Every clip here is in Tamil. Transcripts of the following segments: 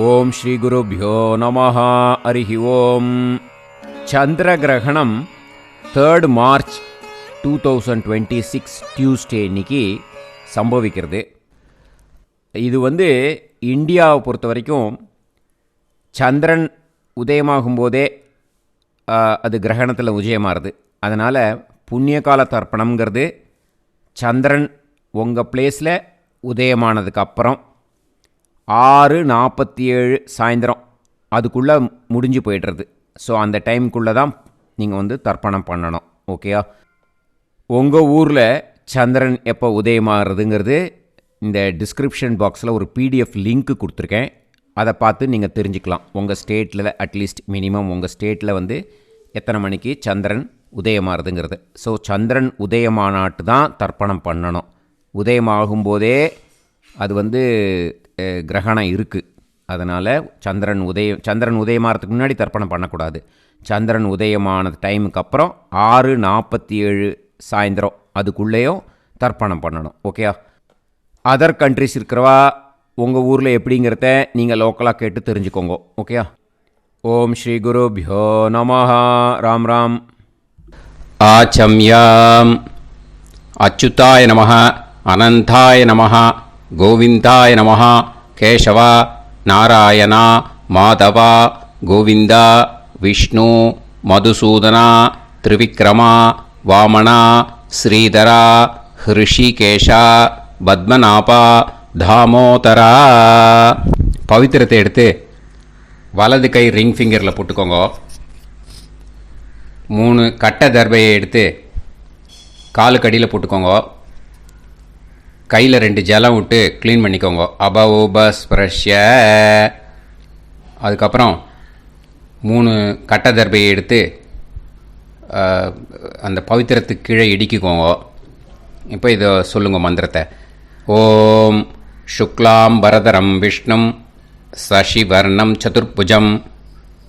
ఓం శ్రీ గురుభ్యో నమః. హరి ఓం. சந்திரகிரகணம் 3rd மார்ச் 2026 டியூஸ்டே இன்னைக்கு சம்பவிக்கிறது. இது இந்தியாவை பொறுத்த வரைக்கும் சந்திரன் உதயமாகும் போதே அது கிரகணத்தில் உதயமாகுது. அதனால் புண்ணிய கால தர்ப்பணம்ங்கிறது சந்திரன் உங்கள் பிளேஸில் உதயமானதுக்கு அப்புறம் 6:47 சாயந்தரம் அதுக்குள்ளே முடிஞ்சு போய்டுறது. ஸோ அந்த டைமுக்குள்ளே தான் நீங்கள் தர்ப்பணம் பண்ணணும். ஓகேயா? உங்கள் ஊரில் சந்திரன் எப்போ உதயமாகிறதுங்கிறது இந்த டிஸ்கிரிப்ஷன் பாக்ஸில் ஒரு பிடிஎஃப் லிங்க்கு கொடுத்துருக்கேன். அதை பார்த்து நீங்கள் தெரிஞ்சுக்கலாம். உங்கள் ஸ்டேட்டில் அட்லீஸ்ட் மினிமம் உங்கள் ஸ்டேட்டில் எத்தனை மணிக்கு சந்திரன் உதயமாகிறதுங்கிறது. ஸோ சந்திரன் உதயமானாட்டு தான் தர்ப்பணம் பண்ணணும். உதயமாகும்போதே அது கிரகணம் இருக்குது. அதனால் சந்திரன் உதயமாகிறதுக்கு முன்னாடி தர்ப்பணம் பண்ணக்கூடாது. சந்திரன் உதயமான டைமுக்கு அப்புறம் 6:47 சாயந்தரம் அதுக்குள்ளேயும் தர்ப்பணம் பண்ணணும். ஓகேயா? அதர் கண்ட்ரிஸ் இருக்கிறவா உங்கள் ஊரில் எப்படிங்கிறத நீங்கள் லோக்கலாக கேட்டு தெரிஞ்சுக்கோங்க. ஓகேயா? ஓம் ஸ்ரீ குருபியோ நமஹ. ராம் ராம். ஆச்சம்யாம். அச்சுதாய நமஹ, அனந்தாய நமஹ, கோவிந்தாய நமஹ, கேசவ, நாராயண, மாதவ, கோவிந்த, விஷ்ணு, மதுசூதன, திரிவிக்ரம, வாமன, ஸ்ரீதர, ஹிருஷிகேஷ, பத்மநாப, தாமோதர. பவித்திரத்தை எடுத்து வலது கை ரிங் ஃபிங்கரில் போட்டுக்கோங்க. 3 கட்டை தர்பையை எடுத்து காலுக்கடியில் போட்டுக்கோங்க. கையில் 2 ஜலம் விட்டு க்ளீன் பண்ணிக்கோங்க. அபஓபஸ்பிரஷ்ய. அதுக்கப்புறம் 3 கட்டை தர்பையை எடுத்து அந்த பவித்திரத்துக்கு கீழே இடிக்கிக்கோங்க. இப்போ இதை சொல்லுங்க மந்திரத்தை. ஓம் சுக்லாம் வரதரம் விஷ்ணும் சசிவர்ணம் சதுர்புஜம்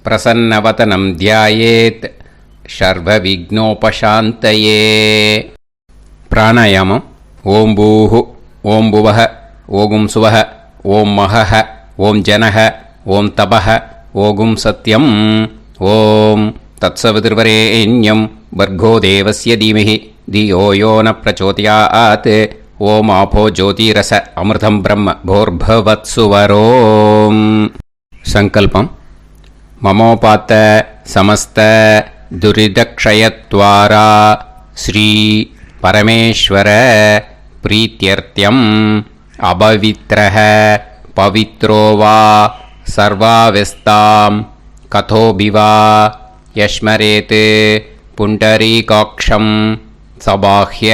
பிரசன்னவதனம் தியாயேத் சர்வ விக்னோபசாந்தயே. பிராணாயாமம். ஓம் பூஹு, ஓம் புவஹ, ஓகும் சுவஹ, ஓம் மஹஹ, ஓம் ஜனஹ, ஓம் தபஹ, ஓகும் சத்யம். ஓம் தத்சவிதுர்வரேண்யம் வர்கோ தேவஸ்ய தீமஹி தியோ யோ ந பிரச்சோதயாத். ஓம் ஆபோ ஜோதிரச அமிர்தம் பிரம்ம போர்பவத்சுவரோம். சங்கல்பம். மமோபாத்த சமஸ்த துரிதக்ஷயத்வாரா ஸ்ரீ பரமேஸ்வர பிரீத்யர்த்தியம் அபவித்ரஹ பவித்ரோ வா சர்வாவஸ்தாம் கதோபிவா யஸ்மரேத் புண்டரீகாக்ஷம் சபாஹ்ய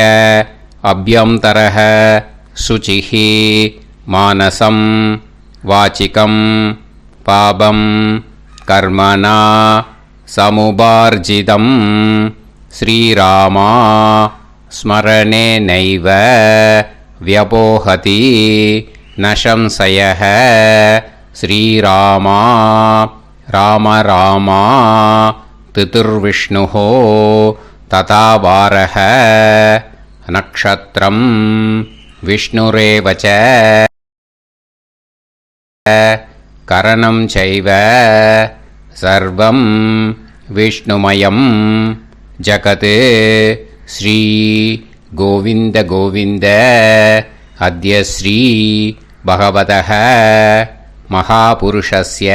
அப்யந்தரஹ சுசிஹ மானசம் வாசிகம் பாபம் கர்மணா சமுபார்ஜிதம் ஸ்ரீராமா ஸ்மரணே நைவ வ்யபோஹதி நசம்சயஹ. ஸ்ரீராமா ராம ராமா திதிர்விஷ்ணுஹோ ததா வாரஹ நக்ஷத்ரம் விஷ்ணுரேவச கரணம் சைவ சர்வம் விஷ்ணுமயம் ஜகத். ஸ்ரீ கோவிந்த கோவிந்த. அத்ய ஸ்ரீ பகவதः மகாபுருஷஸ்ய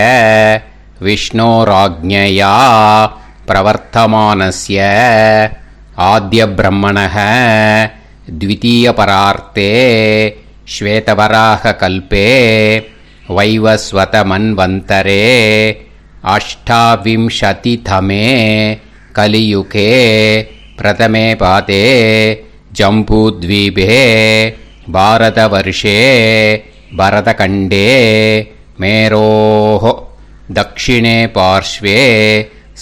விஷ்ணோராஜ்ஞயா பிரவர்த்தமானஸ்ய ஆத்ய பிரம்மணः த்விதீயபரார்த்தே ஸ்வேதவராக கல்பே வைவஸ்வத மன்வந்தரே அஷ்டாவிம்சதிதமே கலியுகே பிரதமே பாதே ஜம்பூத்வீபே பாரதவர்ஷே பரதகண்டே மேரோஹ தக்ஷிணே பார்ஷ்வே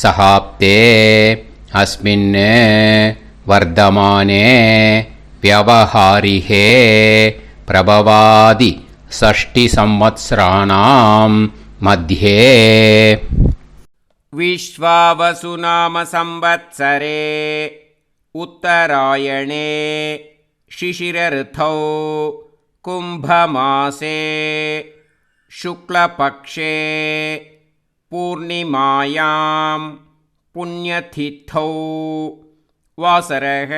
சஹாப்தே அஸ்மின் வர்தமானே வியவஹாரிஹே பிரபவாதி षष्टि संवत्सराणां मध्ये. विश्वावसुनाम संवत्सरे उत्तरायणे शिशिर ऋतौ कुंभमासे शुक्लपक्षे पूर्णिमायां पुण्यतिथौ वासरः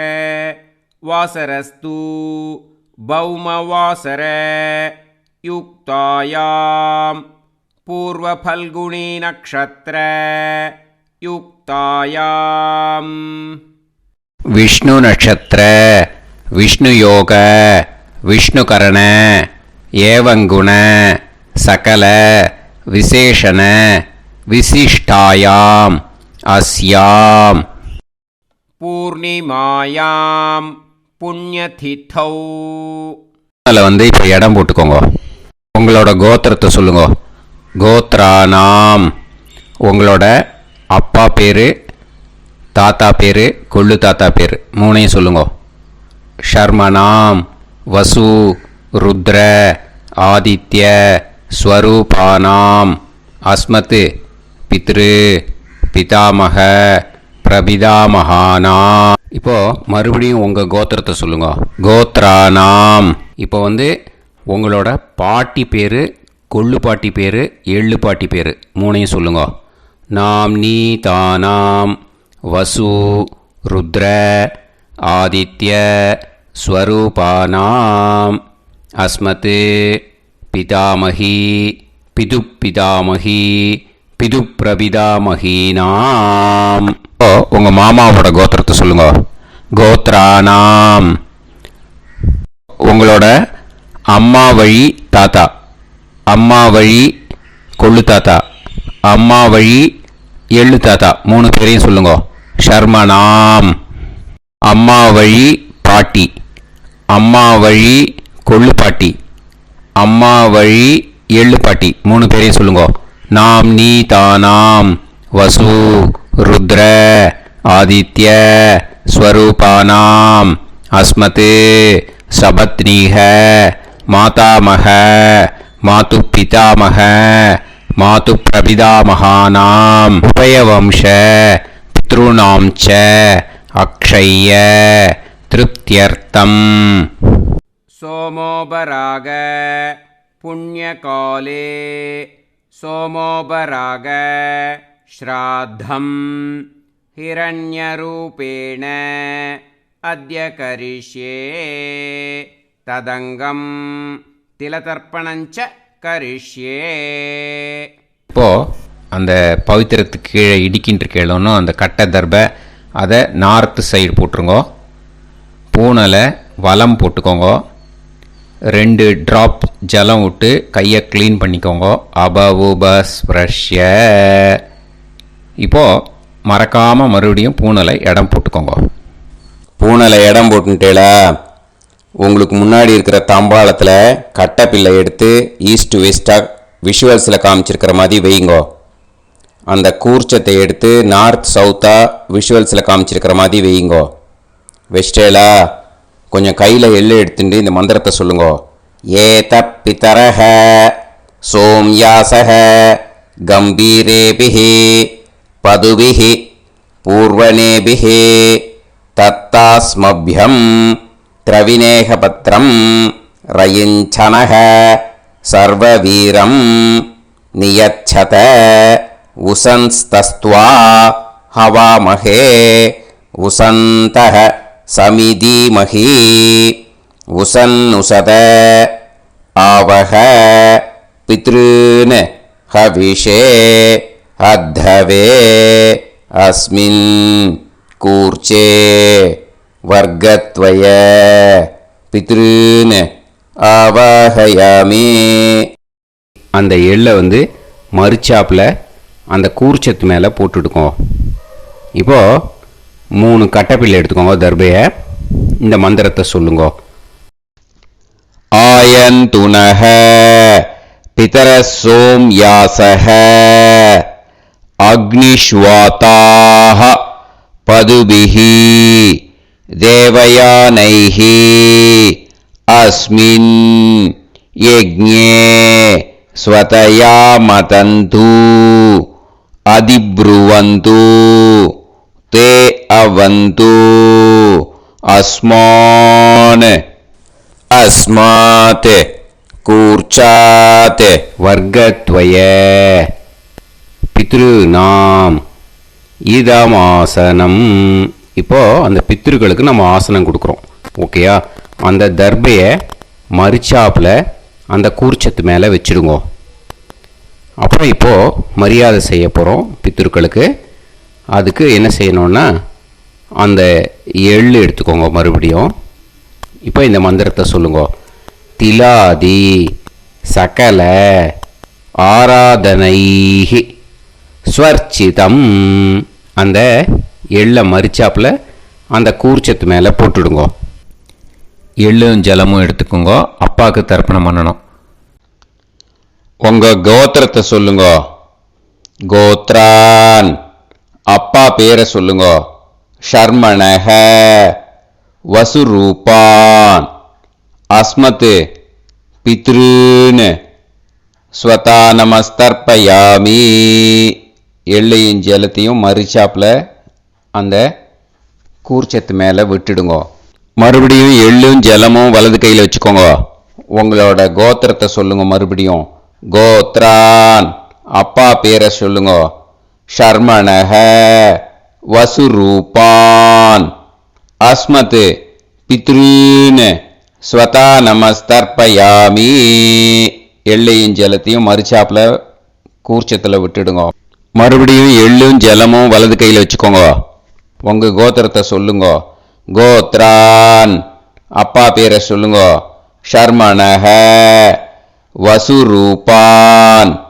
वासरस्तु भौमवासर युक्तायां पूर्वफल्गुणी नक्षत्र युक्तायां विष्णु नक्षत्र विष्णु योग विष्णु करण एवं गुण सकल विशेषण विशिष्टायाम अस्याम पूर्णिमायां पुण्यतिथौ அதில் வந்து இப்போ இடம் போட்டுக்கோங்க. உங்களோட கோத்திரத்தை சொல்லுங்க. கோத்ரானாம் உங்களோட அப்பா பேர், தாத்தா பேர், கொள்ளு தாத்தா பேர் மூணையும் சொல்லுங்க. ஷர்மனாம் வசு ருத்ர ஆதித்ய ஸ்வரூபானாம் அஸ்மத் பித்ரு பிதாமக பிரபிதாமகானா. இப்போ மறுபடியும் உங்கள் கோத்திரத்தை சொல்லுங்க. கோத்ரானாம் இப்போ வந்து உங்களோட பாட்டி பேர், கொள்ளு பாட்டி பேர், எள்ளு பாட்டி பேர் மூணையும் சொல்லுங்க. நாம் நீ தானாம் வசு ருத்ர ஆதித்ய ஸ்வரூபானாம் அஸ்மத் பிதாமகி பிது பிதாமகி பிது பிரபிதாமகீனாம். உங்கள் மாமாவோட கோத்திரத்தை சொல்லுங்க. கோத்ரானாம் உங்களோட அம்மா வழி தாத்தா, அம்மா வழி கொள்ளு தாத்தா, அம்மா வழி எள்ளு தாத்தா மூணு பேரையும் சொல்லுங்க. ஷர்மனாம் அம்மா வழி பாட்டி, அம்மா வழி கொள்ளு பாட்டி, அம்மா வழி எள்ளு பாட்டி மூணு பேரையும் சொல்லுங்க. நாம் நீ தானாம் வசு ருத்ர ஆதித்ய ஸ்வரூபானாம் அஸ்மத் சபத்னீக மாதாமக மாது பிதாமக மாது பிரபிதாமகானாம் உபயவம்ச பித்ருணாம் ச அக்ஷய்ய திருப்தியர்த்தம். सोमोपराग पुण्यकाले सोमोपराग श्राद्धं हिरण्यरूपेण अद्य करिष्ये तदङ्गं तिलतर्पणञ्च करिष्ये. இப்போது அந்த பவித்திரத்துக்கு கீழே இடிக்கின்ற கீழே அந்த கட்டை தர்பை அதை நார்த்து சைடு போட்டுருங்கோ. பூனலை வலம் போட்டுக்கோங்க. 2 ட்ராப் ஜலம் விட்டு கையை க்ளீன் பண்ணிக்கோங்க. அபவுபஸ்ப்ரஷ்ய. இப்போது மறக்காமல் மறுபடியும் பூனலை இடம் போட்டுக்கோங்க. பூனலை இடம் போட்டுட்டேலா உங்களுக்கு முன்னாடி இருக்கிற தாம்பாளத்தில் கட்டை பிள்ளை எடுத்து ஈஸ்ட் வெஸ்டாக விஷுவல்ஸில் காமிச்சிருக்கிற மாதிரி வைங்கோ. அந்த கூர்ச்சத்தை எடுத்து நார்த் சவுத்தாக விஷுவல்ஸில் காமிச்சிருக்கிற மாதிரி வைங்கோ. வெஸ்டேலா கொஞ்சம் கையில் எள்ளு எடுத்துட்டு இந்த மந்திரத்தை சொல்லுங்க. ஏத பிதரஹ சோம்யாசஹ கம்பீரேபிஹி பதுபிஹி பூர்வனேபிஹி தத்தாஸ்மப்யம் திரவிநேகபத்ரம் ரயிஞ்சனஹ சர்வவீரம் நியச்சத உசன்ஸ்தஸ்த்வா ஹவாமஹே உசந்தஹ சமிதீமஹி உசன்னுசத ஆவஹ பித்ருன் ஹவிஷே அத்தவே அஸ்மின் கூர்ச்சே வர்க்கத்வய பித்ருன் ஆவாஹயாமி. அந்த எள்ளை வந்து மறுச்சாப்பில் அந்த கூர்ச்சத்து மேலே போட்டுடுக்கோங்க. இப்போது 3 கட்டைப்பிள்ளை எடுத்துக்கோங்க. தர்பையை இந்த மந்திரத்தை சொல்லுங்க. ஆயந்துனஹ பிதரசோம்யாசஹ அக்னிஷ்வாதாஹ பதுபிஹி தேவயானைஹி அஸ்மின் யஜ்ஞே ஸ்வதயா மதந்து அதிப்ருவந்து தே அவது அஸ்மான் அஸ்மாத் கூர்ச்சாத் வர்க்கத்வய பித்ருநாம் இதமாசனம். இப்போது அந்த பித்ருக்களுக்கு நம்ம ஆசனம் கொடுக்குறோம். ஓகேயா? அந்த தர்பையை மரிச்சாப்பில் அந்த கூர்ச்சத்து மேலே வச்சுடுங்கோ. அப்புறம் இப்போது மரியாதை செய்ய போகிறோம் பித்ருக்களுக்கு. அதுக்கு என்ன செய்யணுன்னா அந்த எள்ளு எடுத்துக்கோங்க. மறுபடியும் இப்போ இந்த மந்திரத்தை சொல்லுங்க. திலாதி சகல ஆராதனைஹி ஸ்வர்ச்சிதம். அந்த எள்ளை மரிச்சாப்பில் அந்த கூர்ச்சத்து மேலே போட்டுடுங்க. எள்ளும் ஜலமும் எடுத்துக்கோங்க. அப்பாவுக்கு தர்ப்பணம் பண்ணணும். உங்க கோத்திரத்தை சொல்லுங்க. கோத்ரான். அப்பா பேரை சொல்லுங்க. ஷர்மணஹ வசுரூபான் அஸ்மத் பித்ருன் ஸ்வதா நமஸ்தர்ப்பயாமி. எள்ளையும் ஜலத்தையும் மரிச்சாப்பில் அந்த கூர்ச்சத்து மேலே விட்டுடுங்க. மறுபடியும் எள்ளும் ஜலமும் வலது கையில் வச்சுக்கோங்க. உங்களோட கோத்திரத்தை சொல்லுங்க. மறுபடியும் கோத்ரான். அப்பா பேரை சொல்லுங்க. ஷர்மணஹ வசுரூபான் அஸ்மத் பித்ருன் ஸ்வதா நமஸ்தர்ப்பயாமி. எள்ளையும் ஜலத்தையும் மரிச்சாப்பில் கூர்ச்சத்தில் விட்டுடுங்க. மறுபடியும் எள்ளும் ஜலமும் வலது கையில் வச்சுக்கோங்க. உங்கள் கோத்திரத்தை சொல்லுங்க. கோத்ரான். அப்பா பேரை சொல்லுங்க. ஷர்மணஹ வசுரூபான்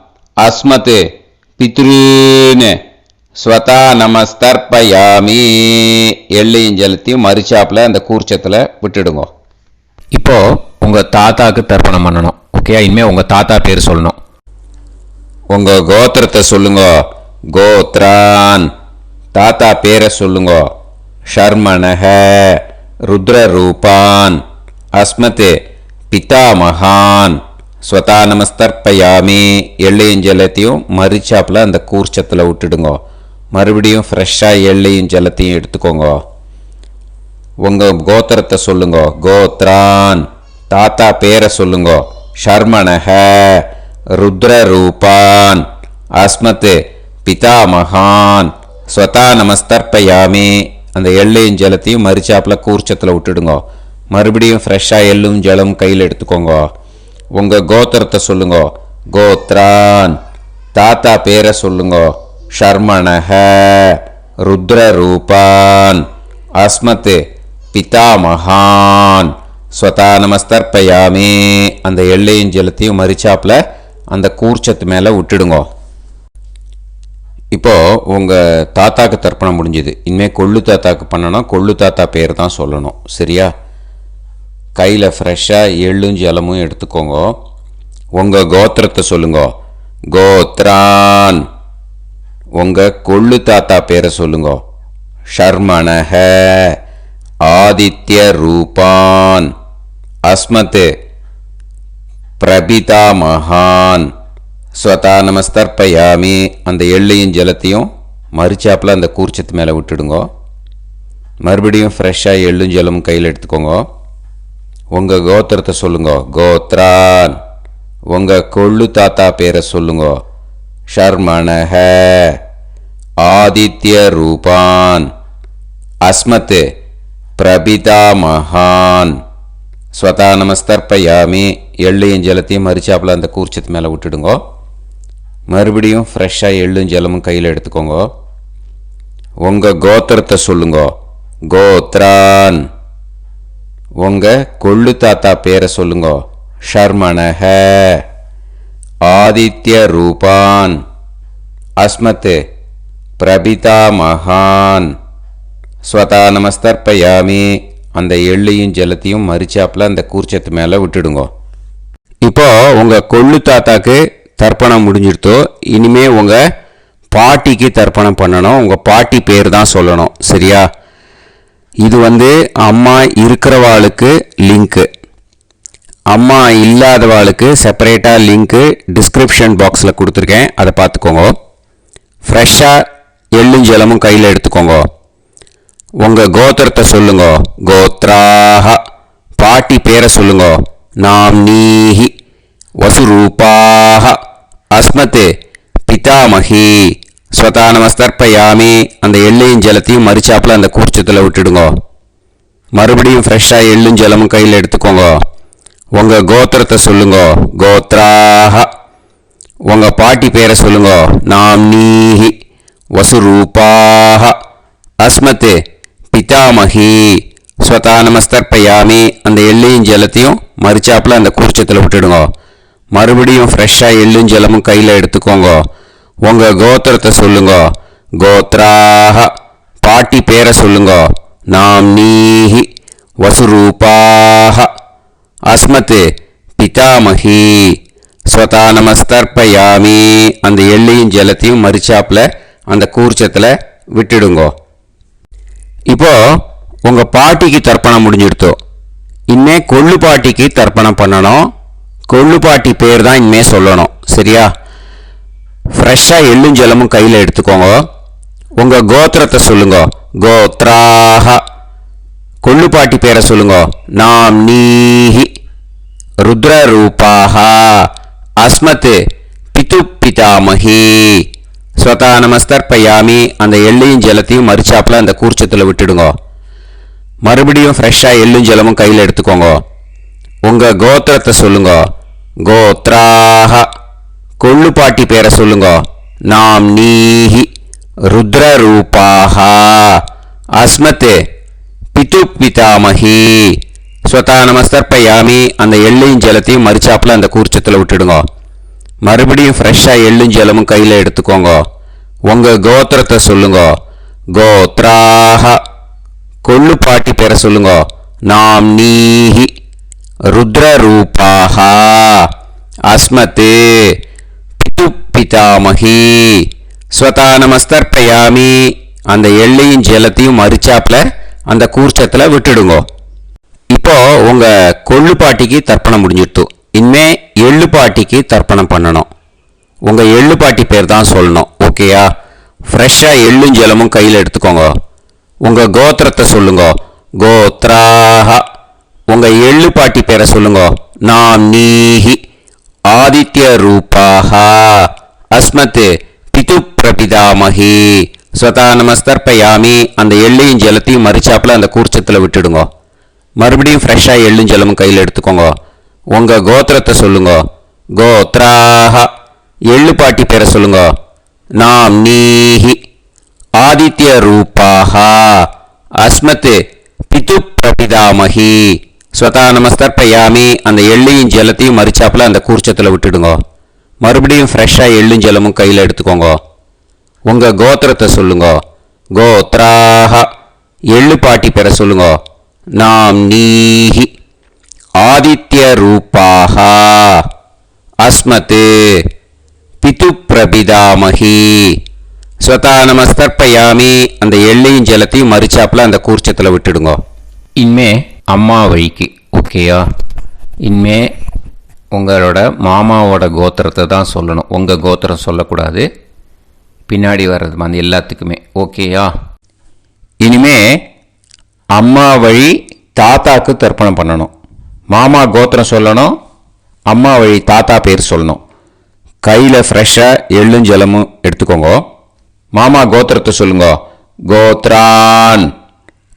அஸ்மத் பித்ருன் ஸ்வதா நமஸ்தர்ப்பயாமி. எள்ளையும் ஜலத்தையும் மரிச்சாப்பில் அந்த கூர்ச்சத்தில் விட்டுடுங்க. இப்போது உங்கள் தாத்தாவுக்கு தர்ப்பணம் பண்ணணும். ஓகே? இனிமேல் உங்கள் தாத்தா பேர் சொல்லணும். உங்கள் கோத்திரத்தை சொல்லுங்க. கோத்ரான். தாத்தா பேரை சொல்லுங்க. ஷர்மணஹ ருத்ரரூபான் அஸ்மத் பிதாமகான் ஸ்வதா நமஸ்தர்ப்பயாமி. எள்ளையும் ஜலத்தையும் மரிச்சாப்பில் அந்த கூர்ச்சத்தில் விட்டுடுங்க. மறுபடியும் ஃப்ரெஷ்ஷாக எள்ளையும் ஜலத்தையும் எடுத்துக்கோங்க. உங்கள் கோத்திரத்தை சொல்லுங்க. கோத்ரான். தாத்தா பேரை சொல்லுங்க. ஷர்மணஹ ருத்ரரூபான் அஸ்மத் பிதாமகான் ஸ்வதா நமஸ்தர்ப்பயாமி. அந்த எள்ளையும் ஜலத்தையும் மரிச்சாப்பில் கூர்ச்சத்தில் விட்டுடுங்க. மறுபடியும் ஃப்ரெஷ்ஷாக எள்ளும் ஜலம் கையில் எடுத்துக்கோங்க. உங்கள் கோத்திரத்தை சொல்லுங்க. கோத்ரான். தாத்தா பேரை சொல்லுங்க. ஷர்மணஹ ருத்ரரூபான் அஸ்மத் பிதாமகான் ஸ்வதா நமஸ்தர்ப்பயாமி. அந்த எள்ளையும் ஜலத்தையும் மரிச்சாப்பில் அந்த கூர்ச்சத்து மேலே விட்டுடுங்க. இப்போது உங்கள் தாத்தாக்கு தர்ப்பணம் முடிஞ்சுது. இனிமேல் கொள்ளு தாத்தாக்கு பண்ணணும். கொள்ளு தாத்தா பேர் தான் சொல்லணும். சரியா? கையில் ஃப்ரெஷ்ஷாக எள்ளும் ஜலமும் எடுத்துக்கோங்க. உங்கள் கோத்திரத்தை சொல்லுங்க. கோத்ரான். உங்கள் கொள்ளு தாத்தா பேரை சொல்லுங்க. ஷர்மணஹ ஆதித்ய ரூபான் அஸ்மத் பிரபிதாமகான் ஸ்வதா நமஸ்தர்ப்பயாமி. அந்த எள்ளையும் ஜலத்தையும் மரிச்சாப்பில் அந்த கூர்ச்சத்து மேலே விட்டுடுங்க. மறுபடியும் ஃப்ரெஷ்ஷாக எள்ளும் ஜலமும் கையில் எடுத்துக்கோங்க. உங்கள் கோத்திரத்தை சொல்லுங்க. கோத்ரான். உங்கள் கொள்ளு தாத்தா பேரை சொல்லுங்க. ஷர்மணஹ ஆதித்ய ரூபான் அஸ்மத் பிரபிதாமகான் ஸ்வதா நமஸ்தர்ப்பயாமி. எள்ளையும் ஜலத்தையும் மரிச்சாப்பில் அந்த கூர்ச்சத்து மேலே விட்டுடுங்க. மறுபடியும் ஃப்ரெஷ்ஷாக எள்ளும் ஜலமும் கையில் எடுத்துக்கோங்க. உங்கள் கோத்திரத்தை சொல்லுங்க. கோத்ரான். உங்கள் கொள்ளு தாத்தா பேரை சொல்லுங்க. ஷர்மணஹ ஆதித்ய ரூபான் அஸ்மத் பிரபிதாமகான் ஸ்வதா நமஸ்தர்ப்பயாமி. அந்த எள்ளையும் ஜலத்தையும் மரிச்சாப்பில் அந்த கூர்ச்சத்து மேலே விட்டுடுங்க. இப்போ உங்கள் கொள்ளு தாத்தாக்கு தர்ப்பணம் முடிஞ்சிடுத்தோ. இனிமே உங்கள் பாட்டிக்கு தர்ப்பணம் பண்ணணும். உங்கள் பாட்டி பேர் தான் சொல்லணும். சரியா? இது அம்மா இருக்கிறவாளுக்கு லிங்க்கு. அம்மா இல்லாதவாளுக்கு செப்பரேட்டாக லிங்க்கு டிஸ்கிரிப்ஷன் பாக்ஸில் கொடுத்துருக்கேன். அதை பார்த்துக்கோங்க. ஃப்ரெஷ்ஷாக எள்ளும் ஜலமும் கையில் எடுத்துக்கோங்க. உங்கள் கோத்திரத்தை சொல்லுங்க. கோத்ராஹ. பாட்டி பேரை சொல்லுங்க. நாம்னீஹி வசுரூபாஹ அஸ்மத் பிதாமகி ஸ்வதா நமஸ்தர்ப்பயாமி. அந்த எள்ளையும் ஜலத்தையும் மறிச்சாப்பில் அந்த கூர்ச்சத்தில் விட்டுடுங்க. மறுபடியும் ஃப்ரெஷ்ஷாக எள்ளும் ஜலமும் கையில் எடுத்துக்கோங்க. உங்கள் கோத்திரத்தை சொல்லுங்க. கோத்ராஹ. உங்கள் பாட்டி பேரை சொல்லுங்க. நாம்னீஹி வசுரூபாஹ அஸ்மத் பிதாமகி ஸ்வதா நமஸ்தர்ப்பயாமி. அந்த எள்ளையும் ஜலத்தையும் மறிச்சாப்பில் அந்த கூர்ச்சத்தில் விட்டுடுங்க. மறுபடியும் ஃப்ரெஷ்ஷாக எள்ளும் ஜலமும் கையில் எடுத்துக்கோங்க. உங்கள் கோத்திரத்தை சொல்லுங்க. கோத்ராஹ. பாட்டி பேரை சொல்லுங்க. நாம்னீஹி வசுரூபாஹ அஸ்மத் பிதாமகி ஸ்வதா நமஸ்தர்ப்பயாமி. அந்த எள்ளையும் ஜலத்தையும் மறிச்சாப்பில் அந்த கூர்ச்சத்தில் விட்டுடுங்க. இப்போ உங்கள் பாட்டிக்கு தர்ப்பணம் முடிஞ்சிடுத்தோ. இனிமே கொள்ளு பாட்டிக்கு தர்ப்பணம் பண்ணணும். கொள்ளு பாட்டி பேர் தான் இனிமே சொல்லணும். சரியா? ஃப்ரெஷ்ஷாக எள்ளும் ஜலமும் கையில் எடுத்துக்கோங்க. உங்கள் கோத்திரத்தை சொல்லுங்க. கோத்ராஹ. கொள்ளு பாட்டி பேரை சொல்லுங்க. நாம்னீஹி ருத்ரரூபாஹ அஸ்மத் பிது பிதாமகி ஸ்வதா நமஸ்தர்ப்பயாமி. அந்த எள்ளையும் ஜலத்தையும் மறிச்சாப்பில் அந்த கூர்ச்சத்தில் விட்டுடுங்க. மறுபடியும் ஃப்ரெஷ்ஷாக எள்ளும் ஜலமும் கையில் எடுத்துக்கோங்க. உங்கள் கோத்திரத்தை சொல்லுங்க. கோத்ராஹ. கொள்ளு பாட்டி பேரை சொல்லுங்க. நாம்னீஹி ருத்ரரூபாஹ அஸ்மத் பிது பிதாமகி ஸ்வதா நமஸ்தர்ப்பயாமி. அந்த எள்ளையும் ஜலத்தையும் மறிச்சாப்பில் அந்த கூர்ச்சத்தில் விட்டுடுங்க. மறுபடியும் ஃப்ரெஷ்ஷாக எள்ளும் ஜலமும் கையில் எடுத்துக்கோங்க. உங்கள் கோத்திரத்தை சொல்லுங்க. கோத்ராஹ. கொள்ளு பாட்டி பேரை சொல்லுங்க. நாம்னீஹி ருத்ரரூபாஹ அஸ்மத் பிது பிதாமகி ஸ்வதா நமஸ்தர்ப்பயாமி. அந்த எள்ளையும் ஜலத்தையும் மறிச்சாப்பில் அந்த கூர்ச்சத்தில் விட்டுடுங்க. இப்போ உங்கள் கொள்ளு பாட்டிக்கு தர்ப்பணம் முடிஞ்சிடுத்து. இனிமே எள்ளு பாட்டிக்கு தர்ப்பணம் பண்ணணும். உங்கள் எள்ளு பாட்டி பேர் தான் சொல்லணும். ஓகேயா? ஃப்ரெஷ்ஷாக எள்ளும் ஜலமும் கையில் எடுத்துக்கோங்க. உங்கள் கோத்திரத்தை சொல்லுங்க. கோத்ராஹ. உங்கள் எள்ளு பாட்டி பேரை சொல்லுங்க. நாம்னீஹி ஆதித்ய ரூபாஹ அஸ்மத் பிது பிரபிதாமகி ஸ்வதா நமஸ்தர்ப்பயாமி. அந்த எள்ளையும் ஜலத்தையும் மறிச்சாப்பில் அந்த கூர்ச்சத்தில் விட்டுடுங்க. மறுபடியும் ஃப்ரெஷ்ஷாக எள்ளும் ஜலமும் கையில் எடுத்துக்கோங்க. உங்கள் கோத்திரத்தை சொல்லுங்க. கோத்ராஹ. எள்ளு பாட்டி பேரை சொல்லுங்க. நாம்னீஹி ஆதித்ய ரூபாஹ அஸ்மத் பிது பிரபிதாமகி ஸ்வதா நமஸ்தர்ப்பயாமி. அந்த எள்ளையும் ஜலத்தையும் மறிச்சாப்பில் அந்த கூர்ச்சத்தில் விட்டுடுங்க. மறுபடியும் ஃப்ரெஷ்ஷாக எள்ளும் ஜலமும் கையில் எடுத்துக்கோங்க. உங்கள் கோத்திரத்தை சொல்லுங்க. கோத்ராஹ. எள்ளு பாட்டி பேரை சொல்லுங்க. நாம்னீஹி ஆதித்ய ரூபாஹ அஸ்மத் பிது பிரபிதாமகி ஸ்வதா நமஸ்தர்ப்பயாமி. அந்த எள்ளையும் ஜலத்தையும் மறிச்சாப்பில் அந்த கூர்ச்சத்தில் விட்டுடுங்க. இனிமே அம்மா வழிக்கு. ஓகேயா? இனிமே உங்களோட மாமாவோட கோத்திரத்தை தான் சொல்லணும். உங்கள் கோத்திரம் சொல்லக்கூடாது. பின்னாடி வர்றது மாதிரி எல்லாத்துக்குமே. ஓகேயா? இனிமே அம்மா வழி தாத்தாக்கு தர்ப்பணம் பண்ணணும். மாமா கோத்திரம் சொல்லணும். அம்மா வழி தாத்தா பேர் சொல்லணும். கையில் ஃப்ரெஷ்ஷாக எள்ளும் ஜலமும் எடுத்துக்கோங்க. மாமா கோத்திரத்தை சொல்லுங்க. கோத்ரான்.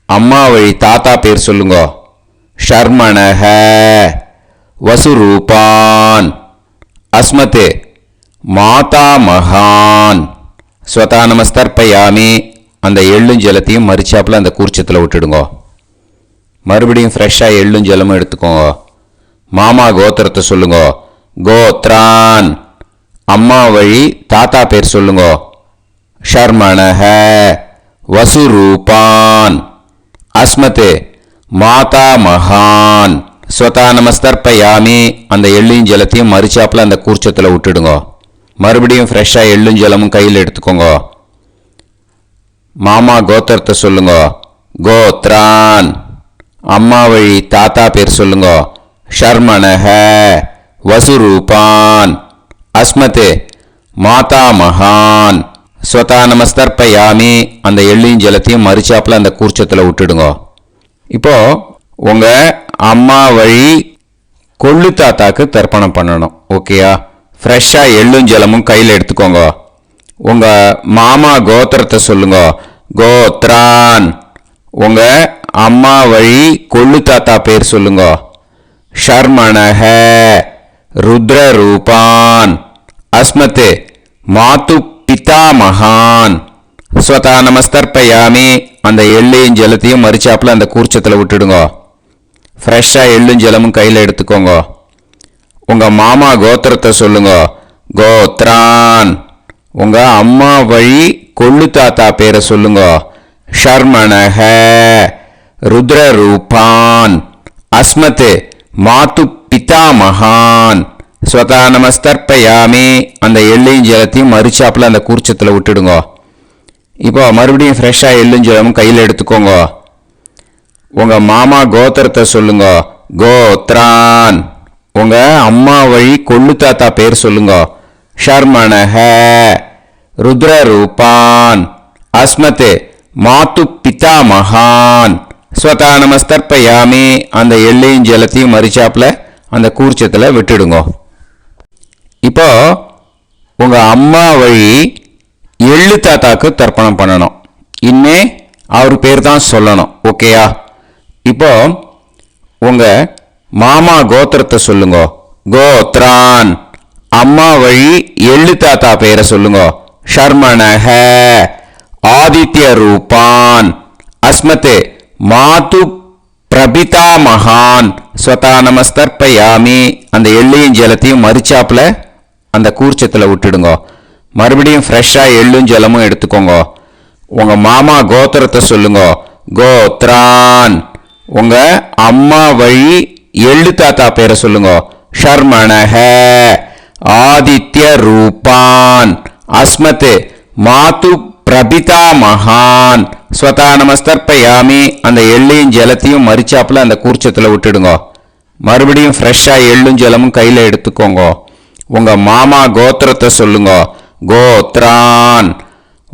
அம்மா வழி தாத்தா பேர் சொல்லுங்க. ஷர்மணஹ வசுரூபான் அஸ்மத் மாதா மகான் ஸ்வதா நமஸ்தர்ப்பயாமி. அந்த எள்ளும் ஜலத்தையும் மறிச்சாப்பில் அந்த கூர்ச்சத்தில் விட்டுடுங்க. மறுபடியும் ஃப்ரெஷ்ஷாக எள்ளும் ஜலமும் எடுத்துக்கோங்க. மாமா கோத்திரத்தை சொல்லுங்க. கோத்ரான். அம்மா வழி தாத்தா பேர் சொல்லுங்க. ஷர்மணஹ வசுரூபான் அஸ்மத் மாதா மகான் ஸ்வதா நமஸ்தர்ப்பயாமி. அந்த எள்ளையும் ஜலத்தையும் மறிச்சாப்பில் அந்த கூர்ச்சத்தில் விட்டுடுங்க. மறுபடியும் ஃப்ரெஷ்ஷாக எள்ளும் ஜலமும் கையில் எடுத்துக்கோங்க. மாமா கோத்திரத்தை சொல்லுங்க. கோத்ரான். அம்மா வழி தாத்தா பேர் சொல்லுங்க. ஷர்மணஹ வசுரூபான் அஸ்மத் மாதா மகான் ஸ்வதா நமஸ்தர்ப்பயாமி. அந்த எள்ளையும் ஜலத்தையும் மறிச்சாப்பில் அந்த கூர்ச்சத்தில் விட்டுடுங்க. இப்போ உங்கள் அம்மா வழி கொள்ளு தாத்தாக்கு தர்ப்பணம் பண்ணணும். ஓகேயா? ஃப்ரெஷ்ஷாக எள்ளும் ஜலமும் கையில் எடுத்துக்கோங்க. உங்கள் மாமா கோத்திரத்தை சொல்லுங்க. கோத்ரான். உங்கள் அம்மா வழி கொள்ளு தாத்தா பேர் சொல்லுங்க. ஷர்மணஹ ருத்ர ரூபான் அஸ்மத் மாத்து பிதாமகான் ஸ்வதா நமஸ்தர்ப்பயாமி. அந்த எள்ளையும் ஜலத்தையும் மறிச்சாப்பில் அந்த கூர்ச்சத்தில் விட்டுடுங்க. ஃப்ரெஷ்ஷாக எள்ளும் ஜலமும் கையில் எடுத்துக்கோங்க. உங்கள் மாமா கோத்திரத்தை சொல்லுங்க. கோத்ரான். உங்கள் அம்மா வழி கொள்ளு தாத்தா பேரை சொல்லுங்க. ஷர்மணஹ ருத்ர ரூபான் அஸ்மத் மாத்து பிதாமகான் ஸ்வதா நமஸ்தர்ப்பயாமி. அந்த எள்ளையும் ஜலத்தையும் மறிச்சாப்பில் அந்த கூர்ச்சத்தில் விட்டுடுங்க. இப்போ மறுபடியும் ஃப்ரெஷ்ஷாக எள்ளும் ஜலமும் கையில் எடுத்துக்கோங்க. உங்கள் மாமா கோத்திரத்தை சொல்லுங்க. கோத்ரான். உங்கள் அம்மா வழி கொள்ளு தாத்தா பேர் சொல்லுங்க. ஷர்மணஹ ருத்ர ரூபான் அஸ்மத் மாத்து பிதாமகான் ஸ்வதா நமஸ்தர்ப்பயாமி. அந்த எள்ளையும் ஜலத்தையும் மறிச்சாப்பில் அந்த கூர்ச்சத்தில் விட்டுடுங்க. இப்போ உங்கள் அம்மா வழி எள்ளு தாத்தாக்கு தர்ப்பணம் பண்ணணும். இன்னே அவர் பேர் தான் சொல்லணும். ஓகேயா? இப்போ உங்கள் மாமா கோத்திரத்தை சொல்லுங்க. கோத்ரான். அம்மா வழி எள்ளு தாத்தா பேரை சொல்லுங்க. ஷர்மணஹ ஆதித்ய ரூபான் அஸ்மத் மாத்து பிரபிதாமகான் ஸ்வதா நமஸ்தர்ப்பயாமி. அந்த எள்ளையும் ஜலத்தையும் மறிச்சாப்பில் அந்த கூர்ச்சத்தில் விட்டுடுங்க. மறுபடியும் ஃப்ரெஷ்ஷாக எள்ளும் ஜலமும் எடுத்துக்கோங்க. உங்கள் மாமா கோத்திரத்தை சொல்லுங்க. கோத்ரான். உங்கள் அம்மா வழி எள்ளு தாத்தா பேரை சொல்லுங்க. ஷர்மணஹ ஆதித்ய ரூபான் அஸ்மத் மாத்து பிரபிதாமகான் ஸ்வதா நமஸ்தர்ப்பயாமி. அந்த எள்ளையும் ஜலத்தையும் மறிச்சாப்பில் அந்த கூர்ச்சத்தில் விட்டுடுங்க. மறுபடியும் ஃப்ரெஷ்ஷாக எள்ளும் ஜலமும் கையில் எடுத்துக்கோங்க. உங்கள் மாமா கோத்திரத்தை சொல்லுங்க. கோத்ரான்.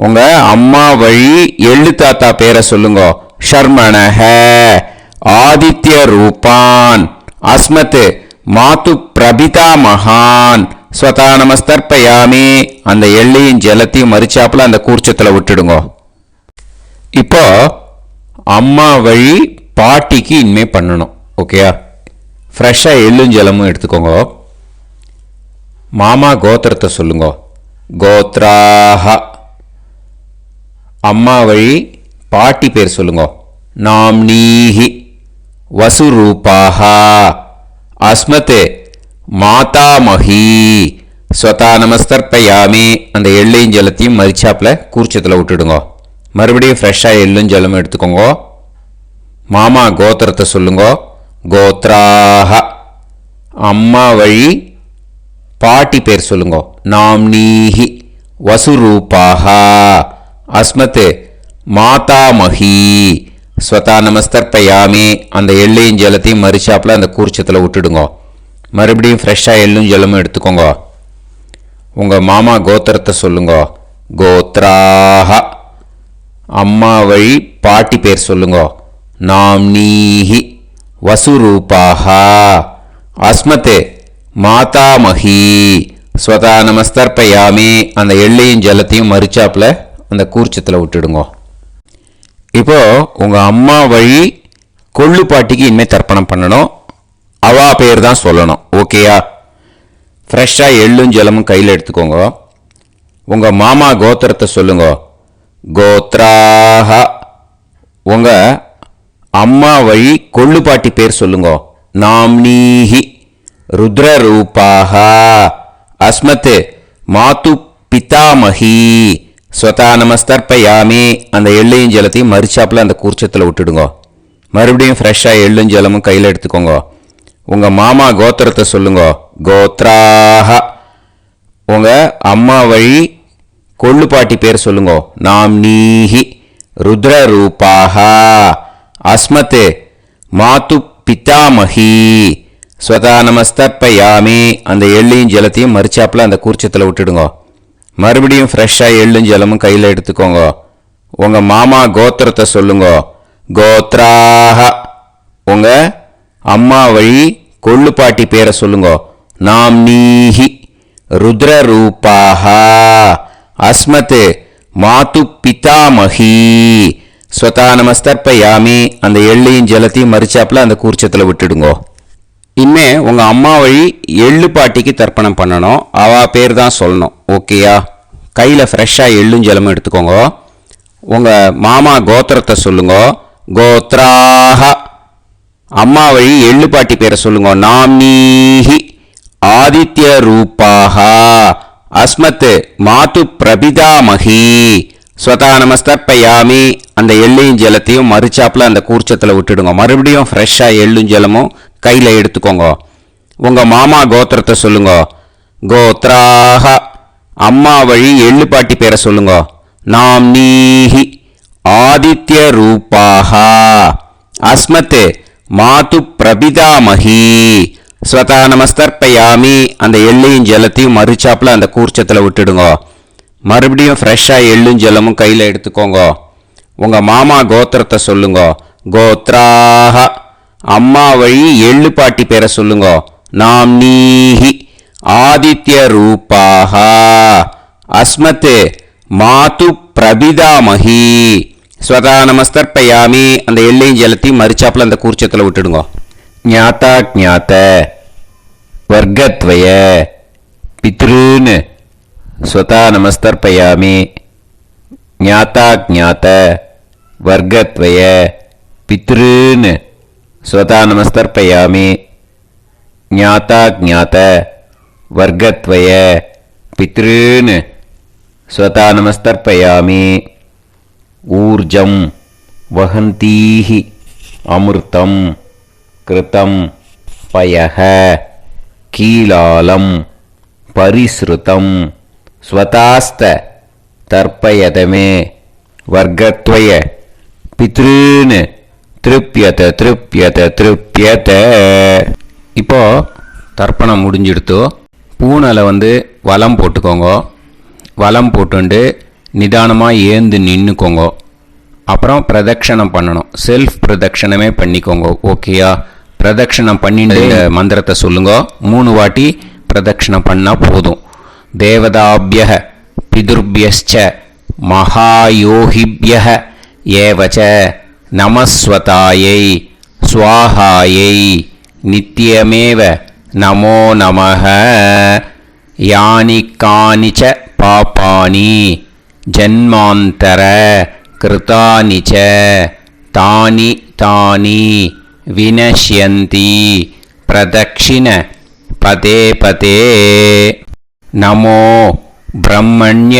உங்கள் அம்மா வழி எள்ளு தாத்தா பேரை சொல்லுங்க. ஷர்மணஹ ஆதித்ய ரூபான் அஸ்மத் மாத்து பிரபிதாமகான் ஸ்வதா நமஸ்தர்ப்பயாமி. அந்த எள்ளையும் ஜலத்தையும் மறிச்சாப்பில் அந்த கூர்ச்சத்தில் விட்டுடுங்க. இப்போ அம்மா வழி பாட்டிக்கு இனிமே பண்ணணும். ஓகேயா? ஃப்ரெஷ்ஷாக எள்ளும் ஜலமும் எடுத்துக்கோங்க. மாமா கோத்திரத்தை சொல்லுங்க. கோத்ராஹ. அம்மா வழி பாட்டி பேர் சொல்லுங்க. நாம்னீஹி வசுரூபாஹ அஸ்மத் மாதாமஹி ஸ்வதா நமஸ்தர்ப்பயாமி. அந்த எள்ளையும் ஜலத்தையும் மறிச்சாப்பில் கூர்ச்சத்தில் விட்டுடுங்க. மறுபடியும் ஃப்ரெஷ்ஷாக எள்ளும் ஜலமும் எடுத்துக்கோங்க. மாமா கோத்திரத்தை சொல்லுங்க. கோத்ராஹ. அம்மா வழி பாட்டி பேர் சொல்லுங்க. நாம்னீஹி வசுரூபாஹ அஸ்மத் மாதாமஹி ஸ்வதா நமஸ்தர்ப்பயாமி. அந்த எள்ளையும் ஜலத்தையும் மறிச்சாப்பில் அந்த கூர்ச்சத்தில் விட்டுடுங்க. மறுபடியும் ஃப்ரெஷ்ஷாக எள்ளும் ஜலமும் எடுத்துக்கோங்க. உங்கள் மாமா கோத்திரத்தை சொல்லுங்க. கோத்ராஹ. அம்மா வழி பாட்டி பேர் சொல்லுங்க. நாம்னீஹி வசுரூபாஹ அஸ்மத் மாதாமஹி ஸ்வதா நமஸ்தர்ப்பயாமி. அந்த எள்ளையும் ஜலத்தையும் மறிச்சாப்பில் அந்த கூர்ச்சத்தில் விட்டுடுங்க. இப்போ உங்கள் அம்மா வழி கொள்ளு பாட்டிக்கு இனிமேல் தர்ப்பணம் பண்ணணும். அவா பேர் தான் சொல்லணும். ஓகேயா? ஃப்ரெஷ்ஷாக எள்ளும் ஜலமும் கையில் எடுத்துக்கோங்க. உங்கள் மாமா கோத்திரத்தை சொல்லுங்க. கோத்ராஹ. உங்கள் அம்மா வழி கொள்ளு பாட்டி பேர் சொல்லுங்க. நாம்னீஹி ருத்ர ரூபாஹ அஸ்மத் மாத்து பிதாமஹி ஸ்வதா நமஸ்தர்ப்பயாமி. அந்த எள்ளையும் ஜலத்தையும் மறிச்சாப்பில் அந்த கூர்ச்சத்தில் விட்டுடுங்க. மறுபடியும் ஃப்ரெஷ்ஷாக எள்ளும் ஜலமும் கையில் எடுத்துக்கோங்க. உங்கள் மாமா கோத்திரத்தை சொல்லுங்க. கோத்ராஹ. உங்கள் அம்மா வழி கொள்ளு பாட்டி பேர் சொல்லுங்க. நாம்னீஹி ருத்ர ரூபாஹ அஸ்மத் மாத்து பிதாமஹி ஸ்வதா நமஸ்தர்ப்பயாமி. அந்த எள்ளையும் ஜலத்தையும் மறிச்சாப்பில் அந்த கூர்ச்சத்தில் விட்டுடுங்க. மறுபடியும் ஃப்ரெஷ்ஷாக எள்ளும் ஜலமும் கையில் எடுத்துக்கோங்க. உங்கள் மாமா கோத்திரத்தை சொல்லுங்க. கோத்ராஹ. உங்கள் அம்மா வழி கொள்ளுப்பாட்டி பேரை சொல்லுங்க. நாம்னீஹி ருத்ரரூபாஹ அஸ்மத் மாது பிதாமகி ஸ்வதா நமஸ்தர்ப்பயாமி. அந்த எள்ளையும் ஜலத்தையும் மறிச்சாப்புல அந்த கூர்ச்சத்தில் விட்டுடுங்கோ. இனிமே உங்கள் அம்மா வழி எள்ளு பாட்டிக்கு தர்ப்பணம் பண்ணணும். அவள் பேர் தான் சொல்லணும். ஓகேயா? கையில் ஃப்ரெஷ்ஷாக எள்ளும் ஜலமும் எடுத்துக்கோங்க. உங்கள் மாமா கோத்திரத்தை சொல்லுங்க. கோத்ராஹ. அம்மா வழி எள்ளு பாட்டி பேரை சொல்லுங்க. நாம்னீஹி ஆதித்ய ரூபாஹ அஸ்மத் மாது பிரபிதாமகி ஸ்வதா நமஸ்தர்ப்பயாமி. அந்த எள்ளையும் ஜலத்தையும் மறிச்சாப்புல அந்த கூர்ச்சத்தில் விட்டுடுங்க. மறுபடியும் ஃப்ரெஷ்ஷாக எள்ளும் ஜலமும் கையில் எடுத்துக்கோங்க. உங்கள் மாமா கோத்திரத்தை சொல்லுங்க. கோத்ராஹ. அம்மா வழி எள்ளு பாட்டி பேரை சொல்லுங்க. நாம்னீஹி ஆதித்ய ரூபாஹ அஸ்மத் மாது பிரபிதாமகி ஸ்வதா நமஸ்தர்ப்பயாமி. அந்த எள்ளையும் ஜலத்தையும் மறிச்சாப்புல அந்த கூர்ச்சத்தில் விட்டுடுங்க. மறுபடியும் ஃப்ரெஷ்ஷாக எள்ளும் ஜலமும் கையில் எடுத்துக்கோங்க. உங்கள் மாமா கோத்திரத்தை சொல்லுங்க. கோத்ராஹ. அம்மா வழி எள்ளு பாட்டி பேரை சொல்லுங்க. நாம்னீஹி ஆதித்ய ரூபாஹ அஸ்மத் மாது பிரபிதாமகி ஸ்வதா நமஸ்தர்ப்பயாமி. அந்த எள்ளையும் ஜலத்தையும் மறிச்சாப்புல அந்த கூர்ச்சத்தில் விட்டுடுங்க. ஞாதா ஞாத வர்க்கத்வய பித்ருன் ஸ்வதா நமஸ்தர்ப்பயாமி. ஞாதா ஞாத வர்க்கத்வய பித்ருன் ஸ்வதா நமஸ்தர்ப்பயாமி. ஞாதா ஞாத வர்க்கத்வய பித்ருன் ஸ்வதா நமஸ்தர்ப்பயாமி. ஊர்ஜம் வஹந்தீஹி அமிர்தம் கிருதம் பயஹ கீலாலம் பரிஸ்ருதம் ஸ்வதாஸ்த தர்ப்பயதமே வர்க்கத்வய பித்ருன் திருப்யத திருப்யத திருப்யத. இப்போ தர்ப்பணம் முடிஞ்சிடுத்தோ. பூனலை வலம் போட்டுக்கோங்க. வலம் போட்டுண்டு நிதானமாக ஏந்து நின்றுக்கோங்க. அப்புறம் பிரதட்சணம் பண்ணணும். செல்ஃப் பிரதட்சணமே பண்ணிக்கோங்க. ஓகேயா? பிரதட்சணம் பண்ணிட்டு மந்திரத்தை சொல்லுங்க. 3 வாட்டி பிரதட்சணம் பண்ணால் போதும். தேவதாபிய பிதுர்பியஸ்ச மகாயோகிபிய ஏவச்ச நமஸ்வதாயை ஸ்வாஹாயை நித்யமேவ நமோ நமஹ. யானி கானிச்ச பாபானி ஜன்மாந்தர கிருதானி ச தானி தானி வினஷ்யந்தி பிரதக்ஷிண பதே பதே. நமோ பிரம்மண்ய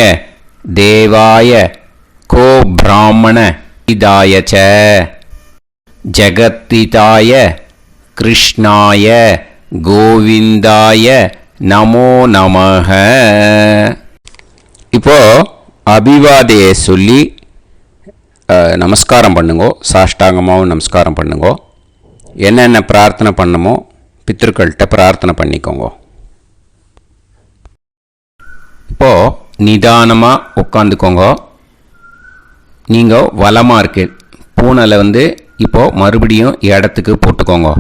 தேவாய கோ பிராமண இதாய ச ஜகத்திதாய கிருஷ்ணாய கோவிந்தாய நமோ நமஹ. இப்போ அபிவாதையை சொல்லி நமஸ்காரம் பண்ணுங்கோ. சாஷ்டாங்கமாகவும் நமஸ்காரம் பண்ணுங்கோ. என்னென்ன பிரார்த்தனை பண்ணமோ பித்திருக்கள்கிட்ட பிரார்த்தனை பண்ணிக்கோங்க. இப்போது நிதானமாக உட்காந்துக்கோங்க. நீங்கள் வலமாக இருக்கு பூனலை இப்போது மறுபடியும் இடத்துக்கு போட்டுக்கோங்க.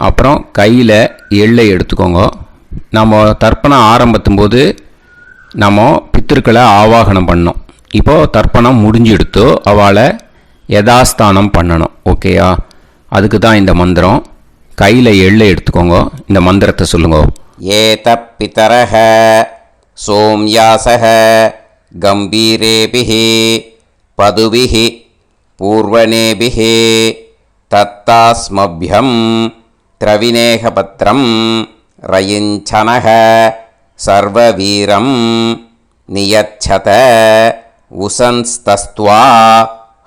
அப்புறம் கையில் எள்ளை எடுத்துக்கோங்க. நம்ம தர்ப்பணம் ஆரம்பித்தும் போது நம்ம பித்திருக்களை ஆவாகனம் பண்ணோம். இப்போது தர்ப்பணம் முடிஞ்செடுத்தோ அவளை யதாஸ்தானம் பண்ணணும். ஓகேயா? அதுக்கு தான் இந்த மந்திரம். கையில் எள்ளை எடுத்துக்கோங்க. இந்த மந்திரத்தை சொல்லுங்க. ஏத பிதரஹ சோம்யாசஹ கம்பீரேபிஹி பதுபிஹி பூர்வணேபிஹி தத்தாஸ்மப்யம் திரவிநேகபத்ரம் ரயிஞ்சனஹ சர்வவீரம் நியச்சத உசன்ஸ்தஸ்த்வா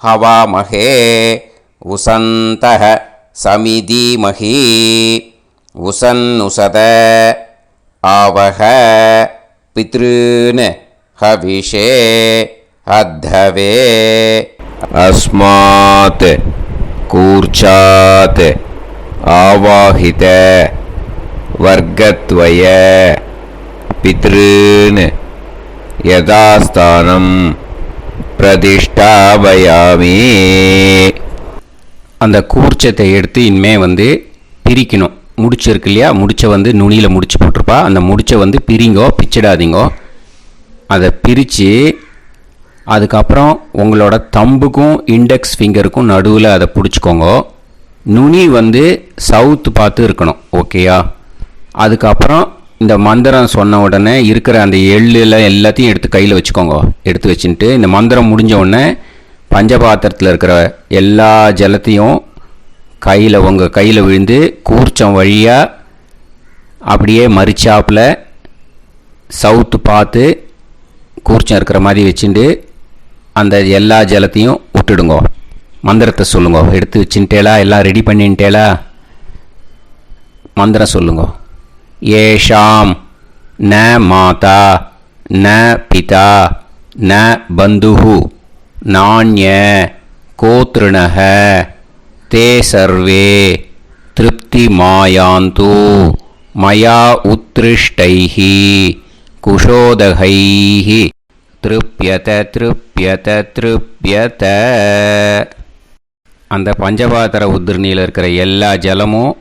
ஹவாமஹே உசந்தஹ சமிதீமஹி உசன்னுசத ஆவஹ பித்ருன் ஹவிஷே அத்தவே. அஸ்மாத் கூர்ச்சாத் ஆவாஹித வர்க்கத்வய பித்ருன் யதாஸ்தானம் பிரதிஷ்டாபயாமி. அந்த கூர்ச்சத்தை எடுத்து இனிமே பிரிக்கணும். முடிச்சு இருக்கு இல்லையா, முடிச்சை வந்து நுனியில் முடிச்சு போட்டிருப்பா, அந்த முடிச்சை வந்து பிரிங்கோ, பிச்சிடாதீங்கோ. அதை பிரித்து அதுக்கப்புறம் உங்களோட தம்புக்கும் இண்டெக்ஸ் ஃபிங்கருக்கும் நடுவில் அதை பிடிச்சிக்கோங்க. நுனி வந்து சவுத்து பார்த்து இருக்கணும். ஓகேயா? அதுக்கப்புறம் இந்த மந்திரம் சொன்ன உடனே இருக்கிற அந்த எள்ளில் எல்லாத்தையும் எடுத்து கையில் வச்சுக்கோங்க. எடுத்து வச்சுட்டு இந்த மந்திரம் முடிஞ்ச உடனே பஞ்சபாத்திரத்தில் இருக்கிற எல்லா ஜலத்தையும் உங்கள் கையில் விழுந்து கூர்ச்சம் வழியாக அப்படியே மறிச்சாப்பில் சவுத்து பார்த்து கூர்ச்சம் இருக்கிற மாதிரி வச்சுட்டு அந்த எல்லா ஜலத்தையும் விட்டுடுங்கோ. மந்திரத்தை சொல்லுங்க. எடுத்து வச்சுட்டேலா? எல்லாம் ரெடி பண்ணிட்டேலா? மந்திரம் சொல்லுங்க. ஏஷாம் ந மாதா ந பிதா ந பந்துஹு நாண்ய கோத்ருணஹ தே சர்வே திருப்தி மாயாந்து மயா உத்ருஷ்டைஹி குஷோதகைஹி திருப்யத திருப்யத திருப்யத. அந்த பஞ்சபாத்திர உதிரணியில் இருக்கிற எல்லா ஜலமும்